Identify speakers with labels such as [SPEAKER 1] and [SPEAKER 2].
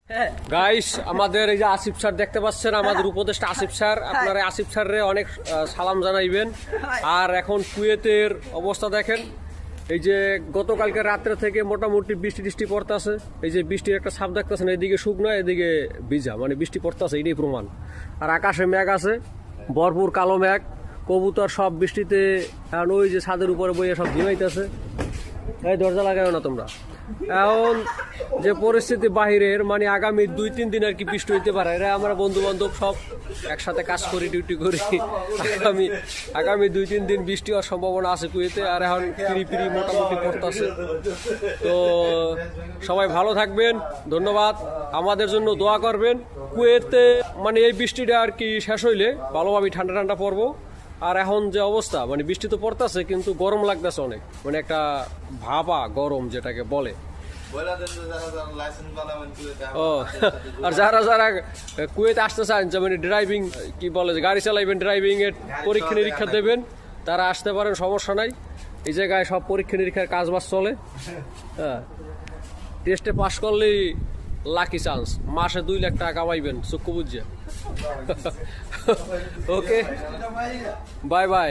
[SPEAKER 1] Guys আমাদের এই যে আসিফ স্যার দেখতে পাচ্ছেন, আমাদের উপদেষ্টা আসিফ স্যার, আপনারা আসিফ স্যাররে অনেক সালাম জানাইবেন। আর এখন কুয়েতের অবস্থা দেখেন, এই যে গতকালকে রাত্রে থেকে মোটামুটি বৃষ্টি টিষ্টি পড়তেছে। এই যে বৃষ্টির একটা ছাপ দেখতেছেন, এদিকে শুকনো এদিকে ভিজা, মানে বৃষ্টি পড়তেছে, এটাই প্রমাণ। আর আকাশে মেঘ আছে, ভরপুর কালো মেঘ, কবুতর সব বৃষ্টিতে ওই যে ছাদের উপরে বইয়ে সব ঘুমাইতেছে। এই দরজা লাগাও না তোমরা। এখন যে পরিস্থিতি বাহিরের, মানে আগামী 2-3 দিন আর কি বৃষ্টি হইতে পারে। এরা আমরা বন্ধু বান্ধব সব একসাথে কাজ করি, ডিউটি করি। আগামী 2-3 দিন বৃষ্টি হওয়ার সম্ভাবনা আছে কুয়েতে। আর এখন পিড়ি মোটামুটি পড়তেছে। তো সবাই ভালো থাকবেন, ধন্যবাদ। আমাদের জন্য দোয়া করবেন। কুয়েতে মানে এই বৃষ্টিটা আর কি শেষ হইলে ভালোভাবে ঠান্ডা ঠান্ডা পড়বো। আর এখন যে অবস্থা, মানে বৃষ্টি তো পড়তেছে কিন্তু গরম লাগতেছে অনেক, মানে একটা ভাপা গরম যেটাকে বলে। ও আর যারা যারা কুয়েতে আসতে চান, যে মানে ড্রাইভিং কি বলে, গাড়ি চালাইবেন, ড্রাইভিং এর পরীক্ষা নিরীক্ষা দেবেন, তারা আসতে পারেন, সমস্যা নাই। এই জায়গায় সব পরীক্ষা নিরীক্ষার কাজ বাজ চলে। হ্যাঁ, টেস্টে পাশ করলেই লাকি চান্স, মাসে 2 লাখ টাকা কামাইবেন চক্ষু বুঝছে। ওকে, বাই বাই।